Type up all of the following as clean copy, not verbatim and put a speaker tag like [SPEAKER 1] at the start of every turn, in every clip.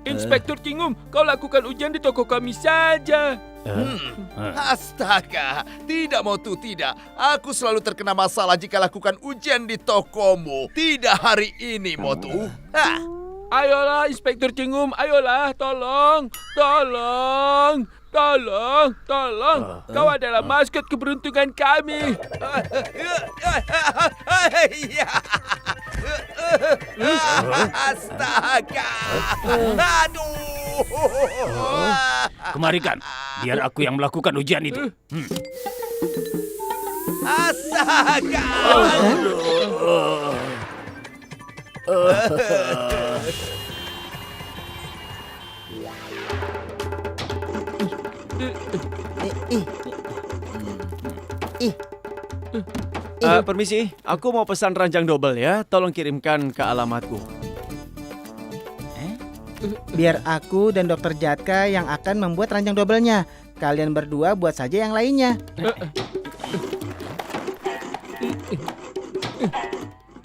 [SPEAKER 1] Inspektur Cingum, kau lakukan ujian di toko kami saja.
[SPEAKER 2] Astaga, tidak Motu, tidak. Aku selalu terkena masalah jika lakukan ujian di tokomu. Tidak hari ini, Motu.
[SPEAKER 1] Ayolah, Inspektur Cingum, ayolah, tolong. Kau adalah maskot keberuntungan kami.
[SPEAKER 2] Astaga. Aduh.
[SPEAKER 3] Kemarikan, biar aku yang melakukan ujian itu.
[SPEAKER 2] Astaga.
[SPEAKER 4] Permisi, aku mau pesan ranjang double ya. Tolong kirimkan ke alamatku.
[SPEAKER 5] Biar aku dan Dokter Jatka yang akan membuat ranjang dobelnya. Kalian berdua buat saja yang lainnya.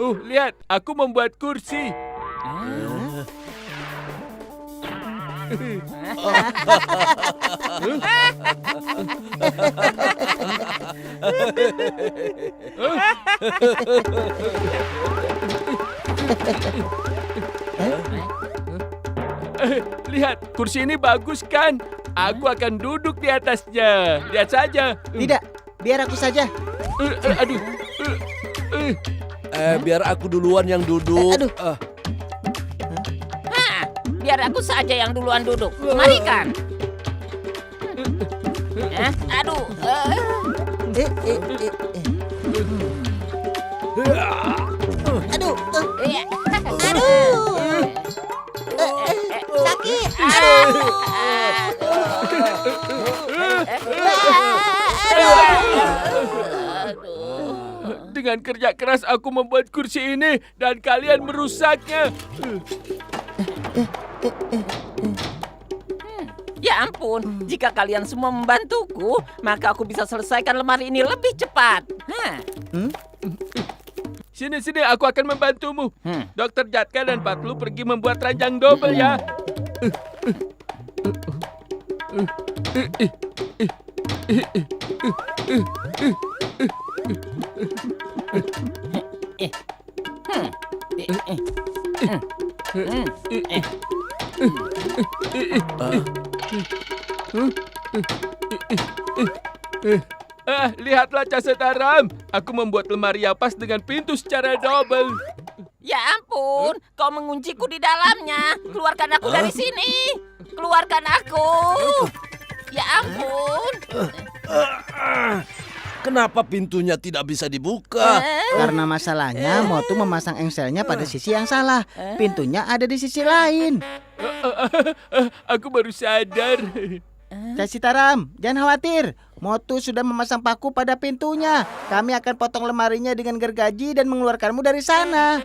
[SPEAKER 1] Lihat, aku membuat kursi. Lihat, kursi ini bagus kan? Aku akan duduk di atasnya. Lihat saja.
[SPEAKER 5] Tidak, biar aku saja.
[SPEAKER 1] Aduh.
[SPEAKER 6] Biar aku duluan yang duduk.
[SPEAKER 5] Aduh.
[SPEAKER 7] Biar aku saja yang duluan duduk. Kemarikan. Aduh.
[SPEAKER 5] Aduh.
[SPEAKER 7] Sakit.
[SPEAKER 1] Dengan kerja keras aku membuat kursi ini dan kalian merusaknya.
[SPEAKER 7] Ya ampun, jika kalian semua membantuku, maka aku bisa selesaikan lemari ini lebih cepat.
[SPEAKER 1] Sini, aku akan membantumu. Dokter Jatka dan Patlu pergi membuat ranjang double ya. Lihatlah Casetaram. Aku membuat lemari yang pas dengan pintu secara double.
[SPEAKER 7] Ya ampun, kau mengunciku di dalamnya. Keluarkan aku dari sini. Keluarkan aku. Ya ampun.
[SPEAKER 6] Kenapa pintunya tidak bisa dibuka?
[SPEAKER 5] Karena masalahnya Motu memasang engselnya pada sisi yang salah. Pintunya ada di sisi lain.
[SPEAKER 1] Aku baru sadar.
[SPEAKER 5] Casitaram, jangan khawatir. Motu sudah memasang paku pada pintunya. Kami akan potong lemarinya dengan gergaji dan mengeluarkanmu dari sana.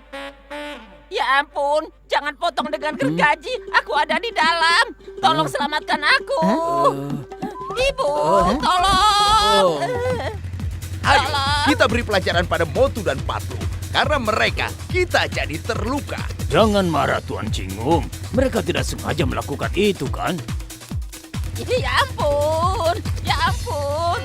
[SPEAKER 7] Ya ampun, jangan potong dengan gergaji. Aku ada di dalam. Tolong selamatkan aku. Ibu, tolong.
[SPEAKER 2] Ayo, kita beri pelajaran pada Motu dan Patlu. Karena mereka, kita jadi terluka.
[SPEAKER 3] Jangan marah Tuan Cingum. Mereka tidak sengaja melakukan itu kan?
[SPEAKER 7] Ya ampun, ya ampun.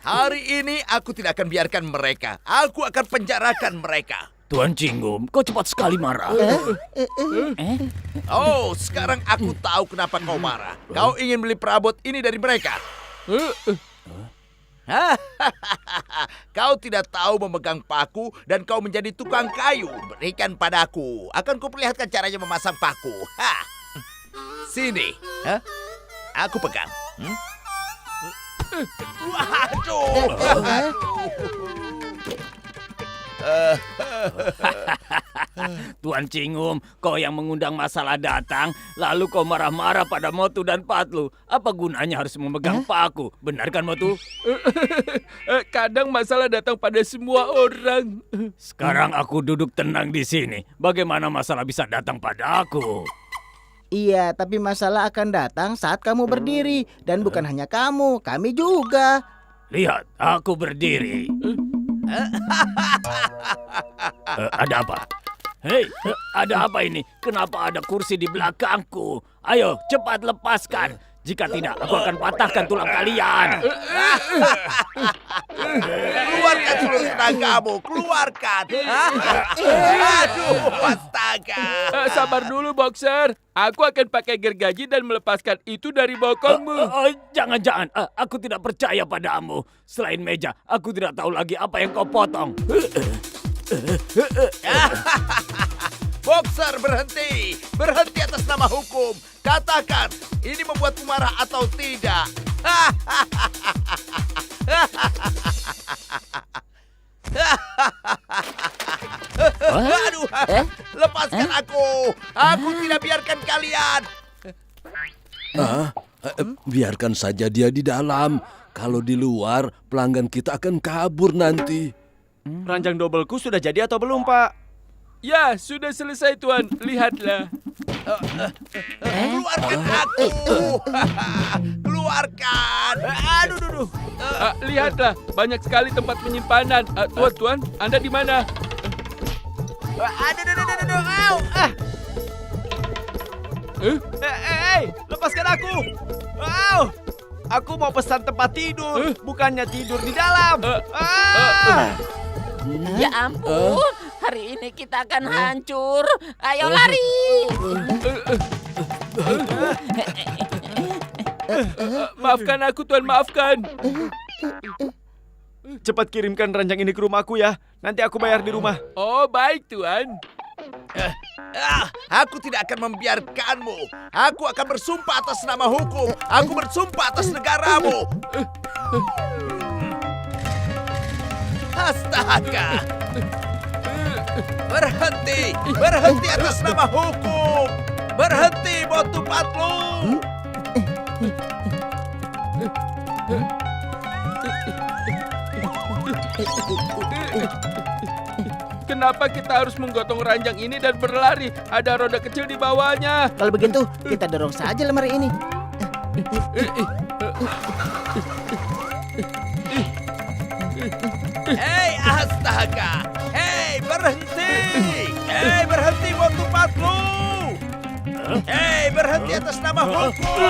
[SPEAKER 2] Hari ini aku tidak akan biarkan mereka. Aku akan penjarakan mereka.
[SPEAKER 3] Tuan Cingum, kau cepat sekali marah.
[SPEAKER 2] Oh, sekarang aku tahu kenapa kau marah. Kau ingin beli perabot ini dari mereka. Kau tidak tahu memegang paku dan kau menjadi tukang kayu. Berikan padaku. Akan kuperlihatkan caranya memasang paku. Sini. Aku pegang. Waduh.
[SPEAKER 3] Tuan Cingum, kau yang mengundang masalah datang, lalu kau marah-marah pada Motu dan Patlu. Apa gunanya harus memegang paku? Benar kan, Motu?
[SPEAKER 1] Kadang masalah datang pada semua orang.
[SPEAKER 3] Sekarang aku duduk tenang di sini. Bagaimana masalah bisa datang pada aku?
[SPEAKER 5] Iya, tapi masalah akan datang saat kamu berdiri. Dan bukan hanya kamu, kami juga.
[SPEAKER 3] Lihat, aku berdiri. Ada apa? Hei, ada apa ini? Kenapa ada kursi di belakangku? Ayo, cepat lepaskan. Jika tidak, aku akan patahkan tulang kalian.
[SPEAKER 2] Keluarkan seluruh tenagamu, keluarkan. Aduh, astaga.
[SPEAKER 1] Sabar dulu, Boxer. Aku akan pakai gergaji dan melepaskan itu dari bokongmu.
[SPEAKER 3] Jangan-jangan, aku tidak percaya padamu. Selain meja, aku tidak tahu lagi apa yang kau potong.
[SPEAKER 2] Boxer, berhenti. Berhenti atas nama hukum. Katakan, ini membuatmu marah atau tidak? Aduh, lepaskan aku. Aku tidak biarkan kalian.
[SPEAKER 6] Biarkan saja dia di dalam. Kalau di luar, pelanggan kita akan kabur nanti.
[SPEAKER 4] Ranjang dobelku sudah jadi atau belum, Pak?
[SPEAKER 1] Ya, sudah selesai, Tuan. Lihatlah.
[SPEAKER 2] Keluarkan aku. Keluarkan. Aduh.
[SPEAKER 1] Lihatlah, banyak sekali tempat penyimpanan. Tuan, Anda di mana?
[SPEAKER 4] Lepaskan aku! Wow! Aku mau pesan tempat tidur, bukannya tidur di dalam.
[SPEAKER 7] Ya ampun, hari ini kita akan hancur. Ayo lari.
[SPEAKER 1] Maafkan aku, Tuan, maafkan.
[SPEAKER 4] Cepat kirimkan ranjang ini ke rumahku ya. Nanti aku bayar di rumah.
[SPEAKER 1] Oh, baik, Tuan.
[SPEAKER 2] Aku tidak akan membiarkanmu. Aku akan bersumpah atas nama hukum. Aku bersumpah atas negaramu. Astaga. Berhenti. Berhenti atas nama hukum. Berhenti, Motu Patlu.
[SPEAKER 1] Kenapa kita harus menggotong ranjang ini dan berlari? Ada roda kecil di bawahnya.
[SPEAKER 5] Kalau begitu, kita dorong saja lemari ini.
[SPEAKER 2] Hei, astaga. Hei, berhenti. Hei, berhenti, Motu Patlu. Hei, berhenti atas nama hukum.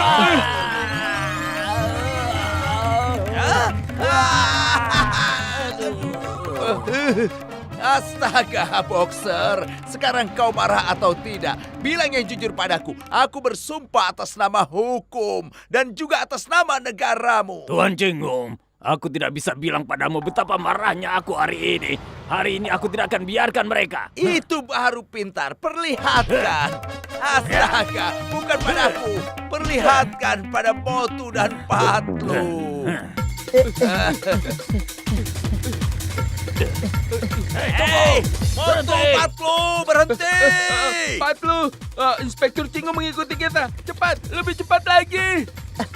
[SPEAKER 2] Astaga, Boxer. Sekarang kau marah atau tidak? Bilang yang jujur padaku. Aku bersumpah atas nama hukum dan juga atas nama negaramu.
[SPEAKER 3] Tuan Cingum, aku tidak bisa bilang padamu betapa marahnya aku hari ini. Hari ini aku tidak akan biarkan mereka.
[SPEAKER 2] Itu baru pintar. Perlihatkan. Astaga, bukan padaku. Perlihatkan pada Motu dan Patlu. Hei, Motu Patlu, berhenti.
[SPEAKER 1] Patlu, Inspektur Cingum mengikuti kita. Cepat, lebih cepat lagi.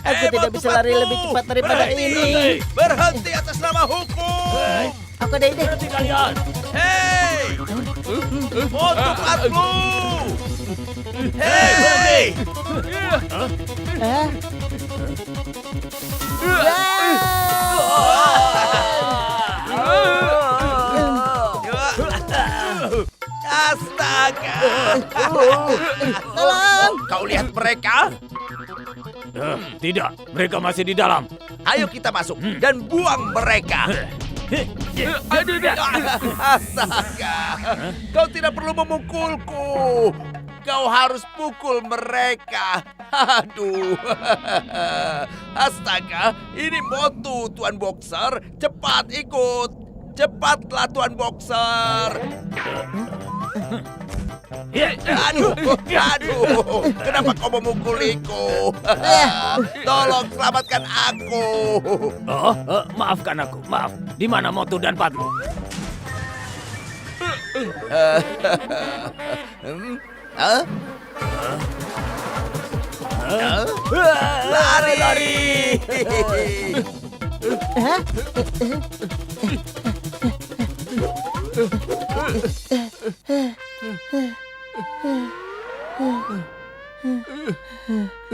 [SPEAKER 5] Aku tidak bisa lari lebih cepat daripada ini.
[SPEAKER 2] Berhenti atas nama hukum.
[SPEAKER 5] Aku ada ide.
[SPEAKER 2] Hei, Motu Patlu. Hei, astaga.
[SPEAKER 5] Tolong.
[SPEAKER 2] Kau lihat mereka?
[SPEAKER 3] Tidak, mereka masih di dalam.
[SPEAKER 2] Ayo kita masuk dan buang mereka.
[SPEAKER 1] Aduh,
[SPEAKER 2] Astaga, kau tidak perlu memukulku. Kau harus pukul mereka. Aduh. Astaga, ini Motu, Tuan Boxer. Cepat ikut. Cepatlah, Tuan Boxer. Aduh. Kenapa kau memukuliku? Tolong selamatkan aku.
[SPEAKER 3] Maafkan aku, maaf. Di mana Motu dan Patlu?
[SPEAKER 2] Hah? Lari!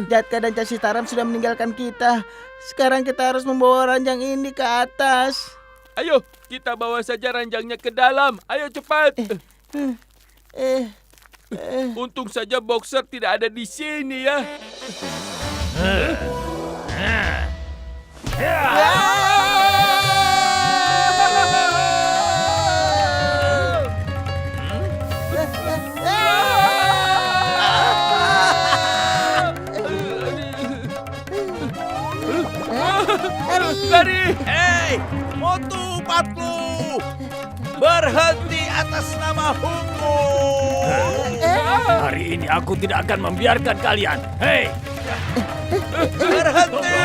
[SPEAKER 5] Jatka dan Cak Sitaram sudah meninggalkan kita. Sekarang kita harus membawa ranjang ini ke atas.
[SPEAKER 1] Ayo, kita bawa saja ranjangnya ke dalam. Ayo cepat. Untung saja boxer tidak ada di sini ya. Lari!
[SPEAKER 2] Hei, Motu Patlu! Berhenti atas nama hukum!
[SPEAKER 3] Hari ini aku tidak akan membiarkan kalian. Hei,
[SPEAKER 2] Berhenti!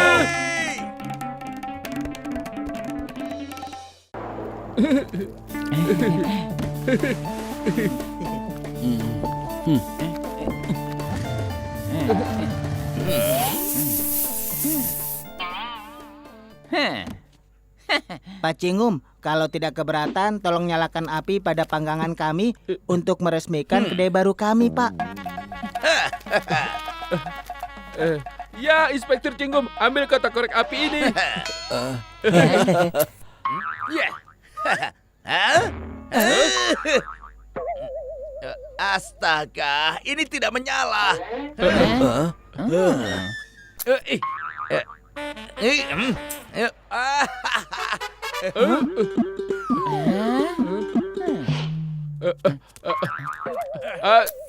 [SPEAKER 5] Pak Cingum, kalau tidak keberatan, tolong nyalakan api pada panggangan kami untuk meresmikan kedai baru kami, Pak.
[SPEAKER 1] Ya, Inspektur Cinggum, ambil kotak korek api ini.
[SPEAKER 2] Ya. Hah? Astaga, ini tidak menyala.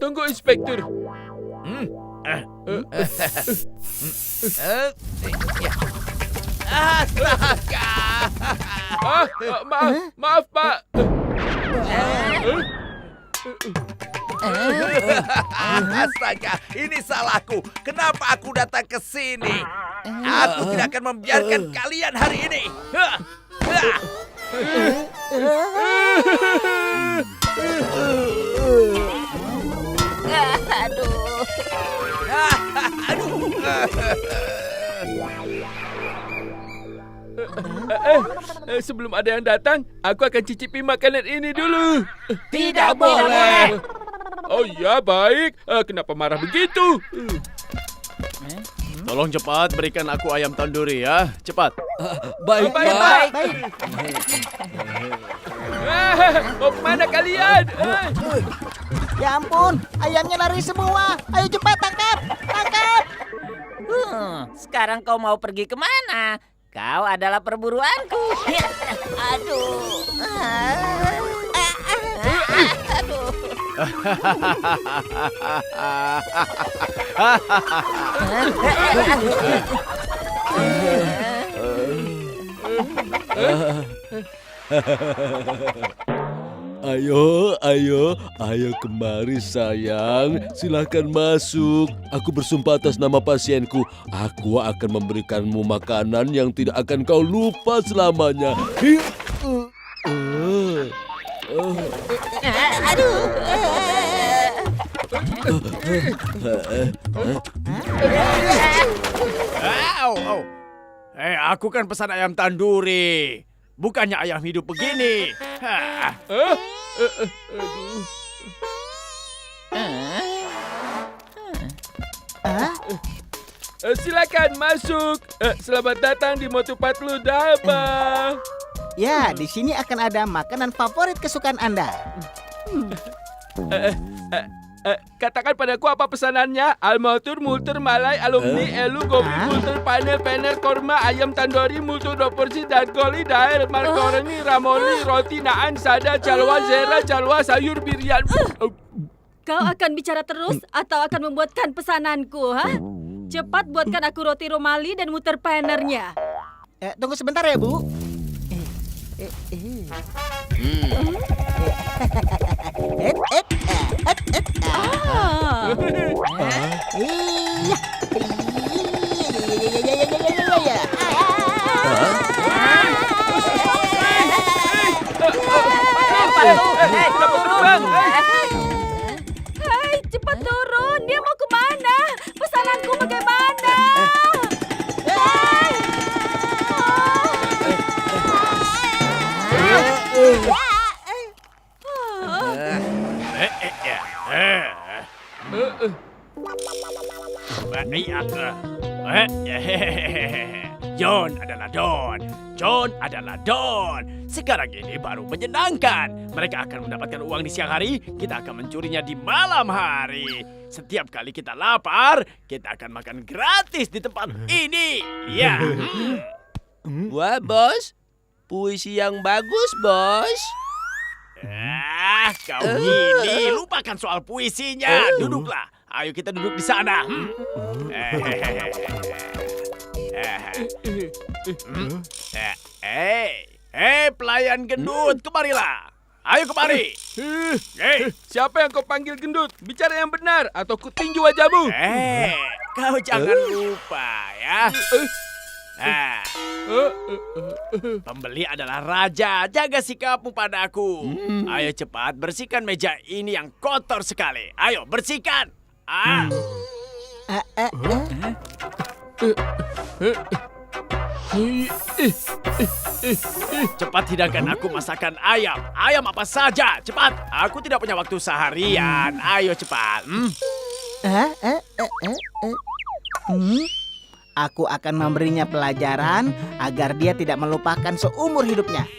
[SPEAKER 1] Tunggu, Inspektur.
[SPEAKER 2] Astaga.
[SPEAKER 1] Maaf, Pak.
[SPEAKER 2] Astaga, ini salahku. Kenapa aku datang ke sini? Aku tidak akan membiarkan kalian hari ini.
[SPEAKER 1] Sebelum ada yang datang, aku akan cicipi makanan ini dulu.
[SPEAKER 7] Tidak boleh.
[SPEAKER 1] Oh ya, baik. Kenapa marah begitu?
[SPEAKER 4] Tolong cepat berikan aku ayam tanduri ya. Cepat.
[SPEAKER 6] Baik,
[SPEAKER 1] Baik,
[SPEAKER 6] Pak.
[SPEAKER 1] baik. Mau kemana kalian?
[SPEAKER 5] Ya ampun, ayamnya lari semua. Ayo cepat tangkap, tangkap.
[SPEAKER 7] Sekarang kau mau pergi kemana? Kau adalah perburuanku. Aduh. Aduh.
[SPEAKER 6] Ayo kemari sayang. Silakan masuk. Aku bersumpah atas nama pasienku. Aku akan memberikanmu makanan yang tidak akan kau lupa selamanya.
[SPEAKER 7] Aduh.
[SPEAKER 4] Aku kan pesan ayam tanduri. Bukannya ayam hidup begini.
[SPEAKER 1] Silakan masuk. Selamat datang di Motu Patlu Daba.
[SPEAKER 5] Ya, di sini akan ada makanan favorit kesukaan Anda.
[SPEAKER 1] Katakan padaku apa pesanannya? Almatur, multur, malai, alumni, elu, gobi, multur, panel, pener, korma, ayam tandori, multur, 2 porsi, dan koli, daer, markorni, ramoni, roti, naan, sada, calwa, zera, calwa, sayur, birian.
[SPEAKER 8] Kau akan bicara terus atau akan membuatkan pesananku, ha? Cepat buatkan aku roti romali dan muter panernya.
[SPEAKER 5] Tunggu sebentar ya, Bu.
[SPEAKER 3] Lihat. John adalah Don. John adalah Don. Sekarang ini baru menyenangkan. Mereka akan mendapatkan uang di siang hari, kita akan mencurinya di malam hari. Setiap kali kita lapar, kita akan makan gratis di tempat ini. Ya.
[SPEAKER 6] Wah, bos. Puisi yang bagus, bos.
[SPEAKER 3] Kau ini lupakan soal puisinya. Duduklah. Ayo kita duduk di sana. Pelayan gendut, kemarilah. Ayo kemari.
[SPEAKER 1] Siapa yang kau panggil gendut? Bicara yang benar atau kutinju wajahmu.
[SPEAKER 3] Kau jangan lupa ya. Pembeli adalah raja. Jaga sikapmu padaku. Ayo cepat bersihkan meja ini yang kotor sekali. Ayo bersihkan. Cepat hidangkan aku masakan ayam. Ayam apa saja. Cepat. Aku tidak punya waktu seharian. Ayo cepat.
[SPEAKER 5] Aku akan memberinya pelajaran agar dia tidak melupakan seumur hidupnya.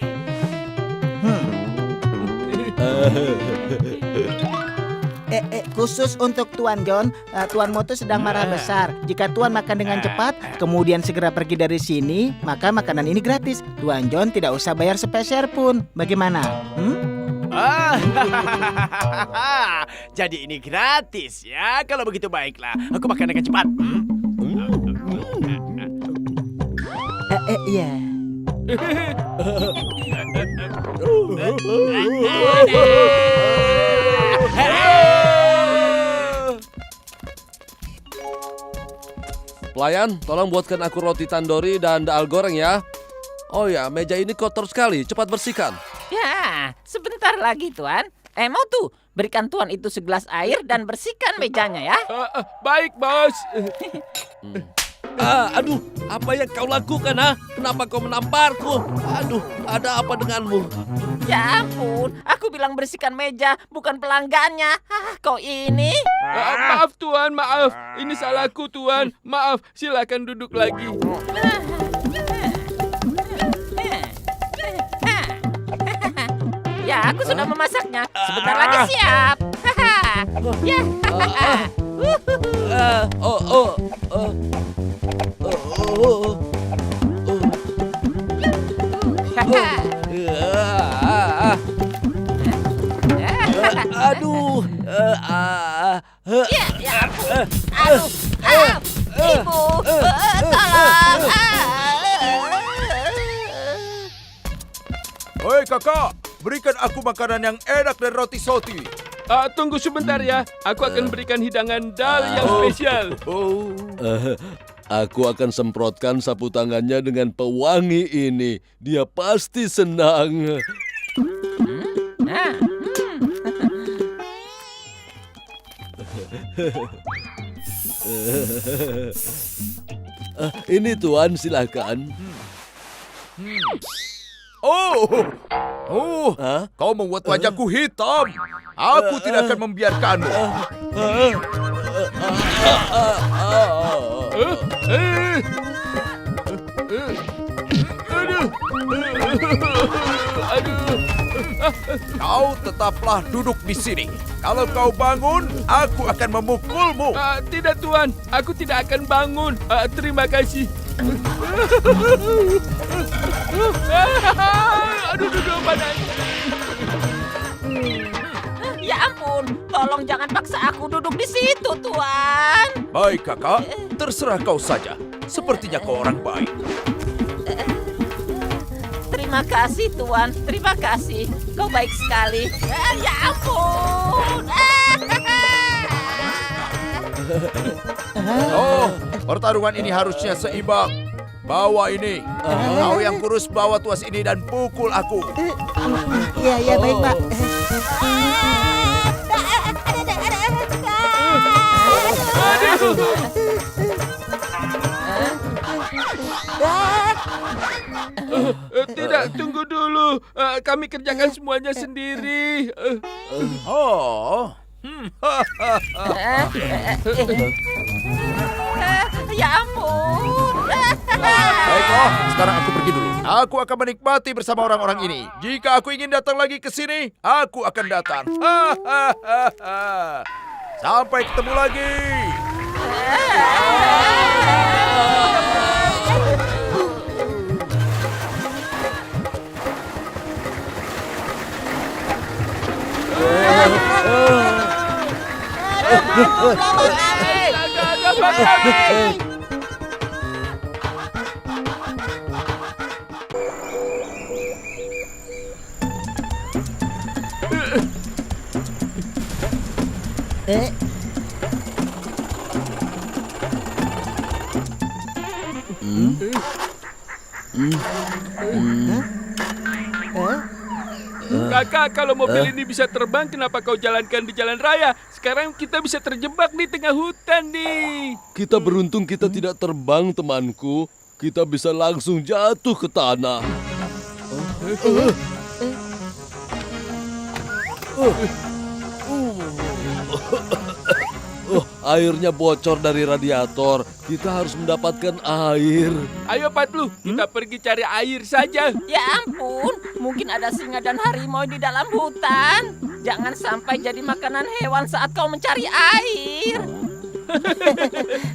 [SPEAKER 5] Khusus untuk Tuan John, Tuan Moto sedang marah besar. Jika Tuan makan dengan cepat, kemudian segera pergi dari sini, maka makanan ini gratis. Tuan John tidak usah bayar sepeser pun. Bagaimana?
[SPEAKER 3] Jadi ini gratis ya. Kalau begitu baiklah. Aku makan dengan cepat.
[SPEAKER 5] Iya.
[SPEAKER 6] Pelayan, tolong buatkan aku roti tandori dan daal goreng ya. Oh ya, meja ini kotor sekali. Cepat bersihkan.
[SPEAKER 7] Ya, sebentar lagi Tuan. Mau tuh, berikan Tuan itu segelas air dan bersihkan mejanya ya.
[SPEAKER 1] Baik, bos.
[SPEAKER 6] Aduh, apa yang kau lakukan, ha? Kenapa kau menamparku? Aduh, ada apa denganmu?
[SPEAKER 7] Ya ampun, aku bilang bersihkan meja, bukan pelanggannya. Kau ini.
[SPEAKER 1] Maaf, Tuan, maaf. Ini salahku, Tuan. Maaf, silakan duduk lagi.
[SPEAKER 7] Ya, aku sudah memasaknya. Sebentar lagi siap. Ya.
[SPEAKER 6] Aduh.
[SPEAKER 7] Ya ampun. Aduh. Ibu, tolong.
[SPEAKER 2] Hei kakak, berikan aku makanan yang enak dan roti soti.
[SPEAKER 1] Tunggu sebentar ya. Aku akan berikan hidangan dal yang spesial.
[SPEAKER 6] Aku akan semprotkan sapu tangannya dengan pewangi ini. Dia pasti senang. Ini Tuan, silakan.
[SPEAKER 2] Kau membuat wajahku hitam. Aku tidak akan membiarkanmu. Kau tetaplah duduk di sini. Kalau kau bangun, aku akan memukulmu.
[SPEAKER 1] Tidak, Tuan. Aku tidak akan bangun. Terima kasih. Aduh, panasnya.
[SPEAKER 7] Ya ampun, tolong jangan paksa aku duduk di situ, Tuan.
[SPEAKER 2] Baik kakak, terserah kau saja. Sepertinya kau orang baik.
[SPEAKER 7] Terima kasih, Tuan. Terima kasih. Kau baik sekali. Ya ampun.
[SPEAKER 2] Pertarungan ini harusnya seimbang. Bawa ini. Kau yang kurus bawa tuas ini dan pukul aku.
[SPEAKER 5] Iya, baik, Pak.
[SPEAKER 1] Tidak, tunggu dulu. Kami kerjakan semuanya sendiri.
[SPEAKER 7] Ya ampun.
[SPEAKER 2] Baiklah, sekarang aku pergi dulu. Aku akan menikmati bersama orang-orang ini. Jika aku ingin datang lagi ke sini, aku akan datang. Sampai ketemu lagi.
[SPEAKER 5] Eh,
[SPEAKER 1] Kakak, kalau mobil ini bisa terbang, kenapa kau jalankan di jalan raya? Sekarang kita bisa terjebak di tengah hutan nih.
[SPEAKER 6] Kita beruntung kita tidak terbang, temanku. Kita bisa langsung jatuh ke tanah. Airnya bocor dari radiator. Kita harus mendapatkan air.
[SPEAKER 1] Ayo Patlu, kita pergi cari air saja.
[SPEAKER 7] Ya ampun, mungkin ada singa dan harimau di dalam hutan. Jangan sampai jadi makanan hewan saat kau mencari air.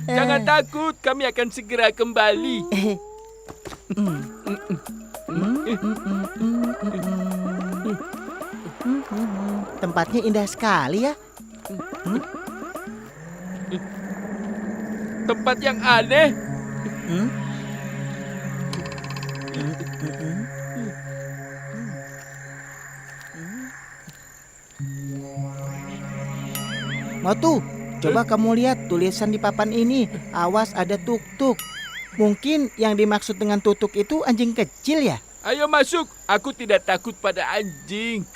[SPEAKER 1] Jangan takut, kami akan segera kembali.
[SPEAKER 5] tempatnya indah sekali ya.
[SPEAKER 1] Tempat yang aneh.
[SPEAKER 5] Motu, coba kamu lihat tulisan di papan ini. Awas ada tuk-tuk. Mungkin yang dimaksud dengan tutuk itu anjing kecil ya?
[SPEAKER 1] Ayo masuk, aku tidak takut pada anjing.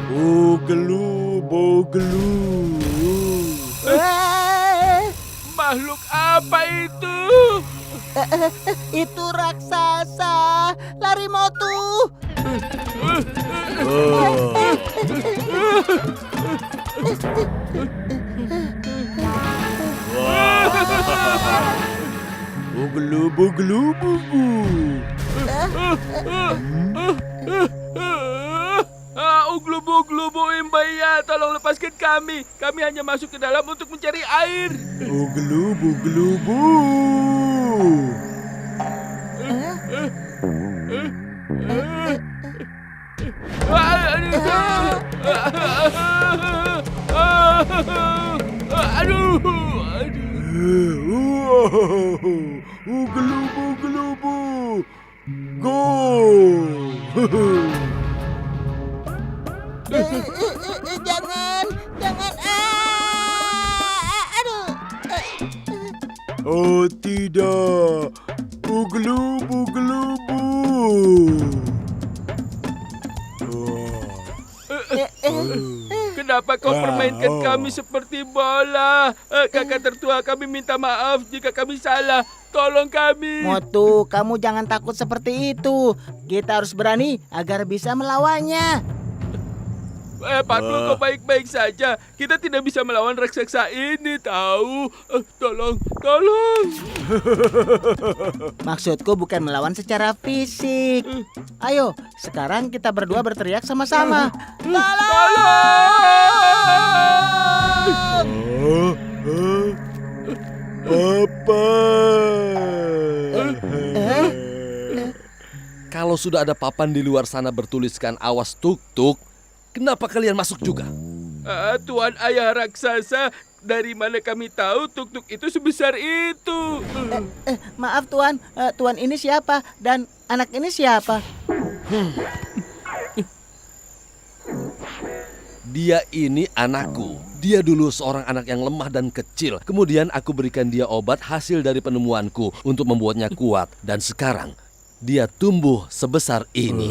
[SPEAKER 3] Bogelu, bogelu.
[SPEAKER 1] Makhluk apa itu?
[SPEAKER 5] Itu raksasa. Lari Motu.
[SPEAKER 3] Bogelu, bogelu, bugu.
[SPEAKER 1] Uglubu Imbaya, tolong lepaskan kami. Kami hanya masuk ke dalam untuk mencari air.
[SPEAKER 3] Bogelu, bogelu, bu.
[SPEAKER 1] Aduh.
[SPEAKER 3] Ugelu, bogelu, bu. Go.
[SPEAKER 5] Jangan. Aduh.
[SPEAKER 3] Oh tidak. Bogelu, bogelu, bu.
[SPEAKER 1] Kenapa kau permainkan kami seperti bola? Kakak tertua, kami minta maaf jika kami salah. Tolong kami.
[SPEAKER 5] Motu, kamu jangan takut seperti itu. Kita harus berani agar bisa melawannya.
[SPEAKER 1] Patlu, kau baik-baik saja. Kita tidak bisa melawan raksasa ini, tahu? Tolong.
[SPEAKER 5] Maksudku bukan melawan secara fisik. Ayo, sekarang kita berdua berteriak sama-sama.
[SPEAKER 3] Apa?
[SPEAKER 6] Kalau sudah ada papan di luar sana bertuliskan awas tuk-tuk, kenapa kalian masuk juga?
[SPEAKER 1] Tuan ayah raksasa, dari mana kami tahu tuk-tuk itu sebesar itu?
[SPEAKER 5] Maaf Tuan, Tuan ini siapa? Dan anak ini siapa?
[SPEAKER 6] Dia ini anakku. Dia dulu seorang anak yang lemah dan kecil. Kemudian aku berikan dia obat hasil dari penemuanku untuk membuatnya kuat. Dan sekarang dia tumbuh sebesar ini.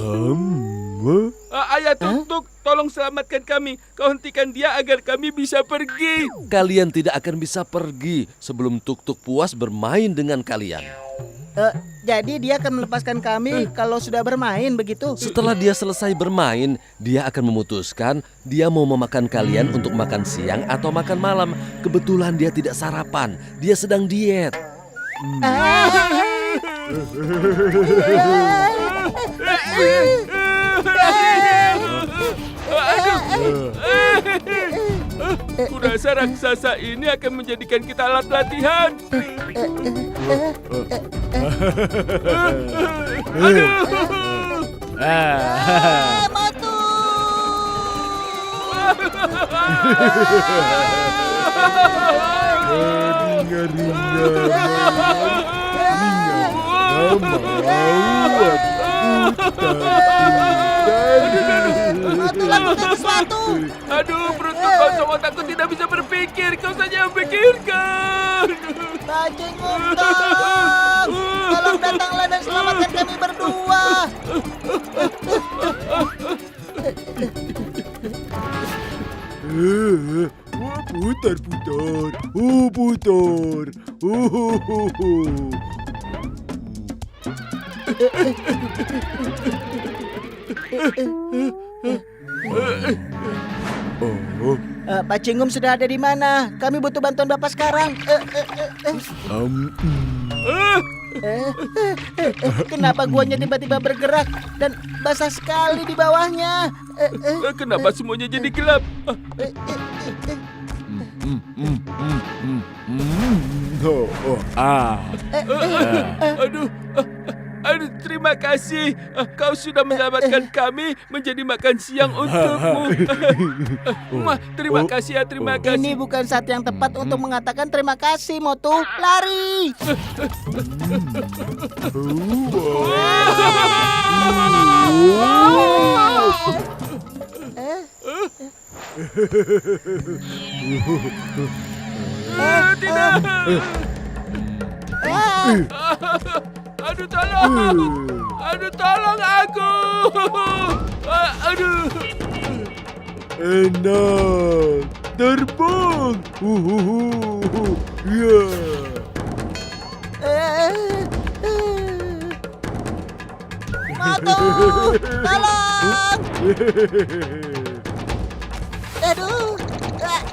[SPEAKER 1] Ayah Tuk-Tuk, tolong selamatkan kami. Kau hentikan dia agar kami bisa pergi.
[SPEAKER 6] Kalian tidak akan bisa pergi sebelum Tuk-Tuk puas bermain dengan kalian.
[SPEAKER 5] Jadi dia akan melepaskan kami kalau sudah bermain begitu?
[SPEAKER 6] Setelah dia selesai bermain, dia akan memutuskan dia mau memakan kalian untuk makan siang atau makan malam. Kebetulan dia tidak sarapan, dia sedang diet.
[SPEAKER 1] Kurasa raksasa ini akan menjadikan kita alat latihan.
[SPEAKER 5] Lakukan sesuatu.
[SPEAKER 1] Aduh, perutku kosong, otakku tidak bisa berpikir. Kau saja yang pikirkan.
[SPEAKER 5] Bajing tolong. Tolong datanglah dan selamatkan kami berdua.
[SPEAKER 4] Putar.
[SPEAKER 5] Pak Cingum sudah ada di mana? Kami butuh bantuan Bapak sekarang. Kenapa guanya tiba-tiba bergerak dan basah sekali di bawahnya?
[SPEAKER 1] Kenapa semuanya jadi gelap? Aduh, terima kasih. Kau sudah menyelamatkan kami menjadi makan siang untukmu. Terima kasih ya, terima kasih.
[SPEAKER 5] Ini bukan saat yang tepat untuk mengatakan terima kasih, Motu. Lari!
[SPEAKER 1] Tidak. Aduh, tolong. Aduh, tolong aku. Aduh.
[SPEAKER 4] Enak, terbang. Ya.
[SPEAKER 5] Motu, tolong!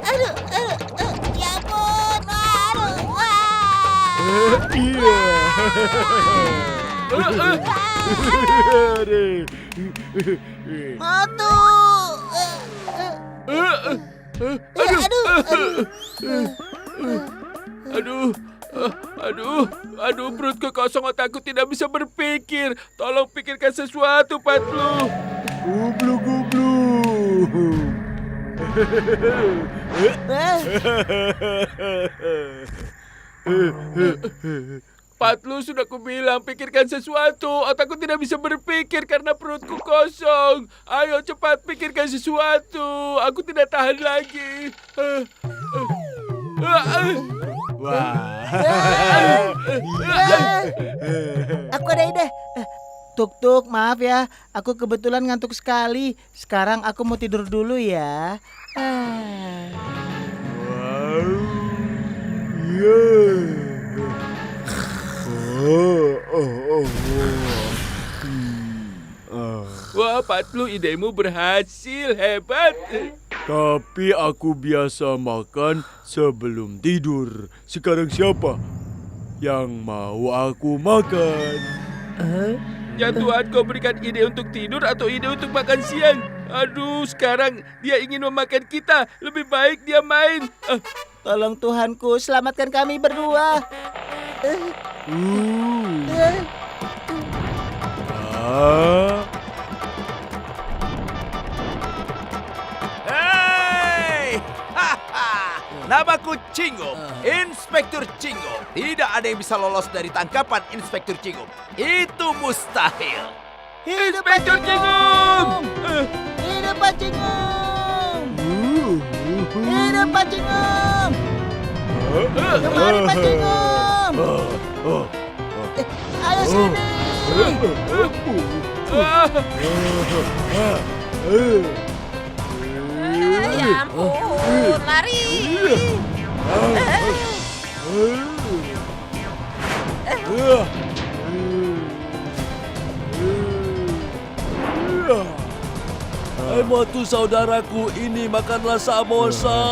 [SPEAKER 5] Aduh, ya ampun,
[SPEAKER 4] Iya.
[SPEAKER 5] Motu!
[SPEAKER 1] Aduh, perutku kosong, otakku tidak bisa berpikir. Tolong pikirkan sesuatu, Patlu.
[SPEAKER 4] Gublu.
[SPEAKER 1] Patlu, sudah kubilang pikirkan sesuatu. Otakku tidak bisa berpikir karena perutku kosong. Ayo cepat pikirkan sesuatu. Aku tidak tahan lagi.
[SPEAKER 5] Aku ada ide. Tuk, maaf ya. Aku kebetulan ngantuk sekali. Sekarang aku mau tidur dulu ya.
[SPEAKER 1] Wah, Patlu, idemu berhasil. Hebat.
[SPEAKER 4] Tapi aku biasa makan sebelum tidur. Sekarang siapa yang mau aku makan?
[SPEAKER 1] Ya Tuhan, kau berikan ide untuk tidur atau ide untuk makan siang? Aduh, sekarang dia ingin memakan kita. Lebih baik dia main.
[SPEAKER 5] Tolong Tuhanku, selamatkan kami berdua.
[SPEAKER 2] Hei! Namaku Cingum, Inspektur Cingum. Tidak ada yang bisa lolos dari tangkapan Inspektur Cingum. Itu mustahil.
[SPEAKER 1] Inspektur Cingum!
[SPEAKER 5] Hidup Pak Cingum! Hidup Pak Cingum! Kemari Pak Cingum! Ayo sini!
[SPEAKER 7] Ya ampun, lari.
[SPEAKER 6] Hai motu saudaraku, ini makanlah samosa.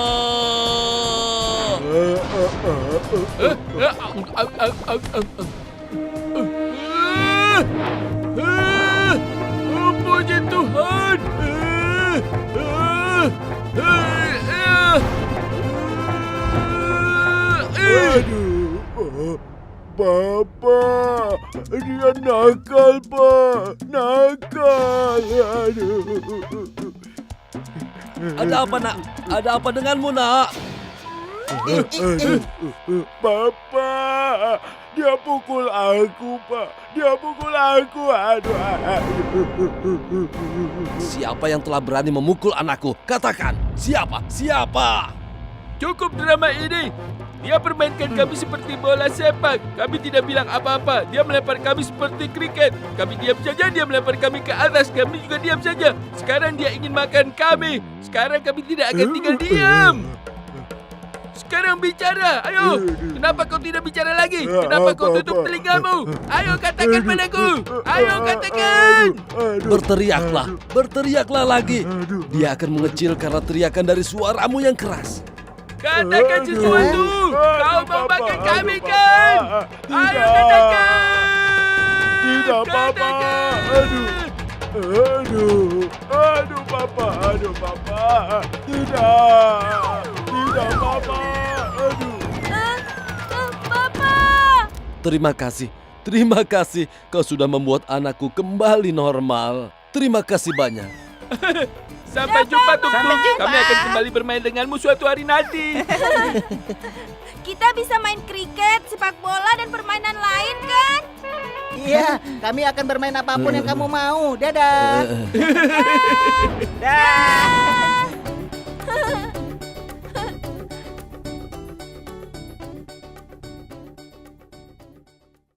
[SPEAKER 1] Puji Tuhan.
[SPEAKER 6] Aduh, Papa, dia nakal, Pak. Nakal. Aduh. Ada apa, Nak? Ada apa denganmu, Nak? Papa, dia pukul aku, Pak. Dia pukul aku. Aduh. Siapa yang telah berani memukul anakku? Katakan, siapa? Siapa?
[SPEAKER 1] Cukup drama ini. Dia permainkan kami seperti bola sepak. Kami tidak bilang apa-apa. Dia melempar kami seperti kriket. Kami diam saja, dia melempar kami ke atas. Kami juga diam saja. Sekarang dia ingin makan kami. Sekarang kami tidak akan tinggal diam. Sekarang bicara. Ayo. Kenapa kau tidak bicara lagi? Kenapa kau tutup telingamu? Ayo katakan padaku. Ayo katakan.
[SPEAKER 6] Berteriaklah. Berteriaklah lagi. Dia akan mengecil karena teriakan dari suaramu yang keras.
[SPEAKER 1] Katakan sesuatu. Kau mau makan kami kan? Ayo katakan.
[SPEAKER 6] Tidak, Papa. Aduh, Papa. Aduh, Papa. Tidak, Papa. Aduh.
[SPEAKER 8] Papa.
[SPEAKER 6] Terima kasih. Kau sudah membuat anakku kembali normal. Terima kasih banyak.
[SPEAKER 1] Sampai jumpa, Tuk.
[SPEAKER 7] Sampai jumpa.
[SPEAKER 1] Kami akan kembali bermain denganmu suatu hari nanti.
[SPEAKER 8] Kita bisa main kriket, sepak bola, dan permainan lain kan?
[SPEAKER 5] Iya, kami akan bermain apapun yang kamu mau. Dadah.
[SPEAKER 7] Dah.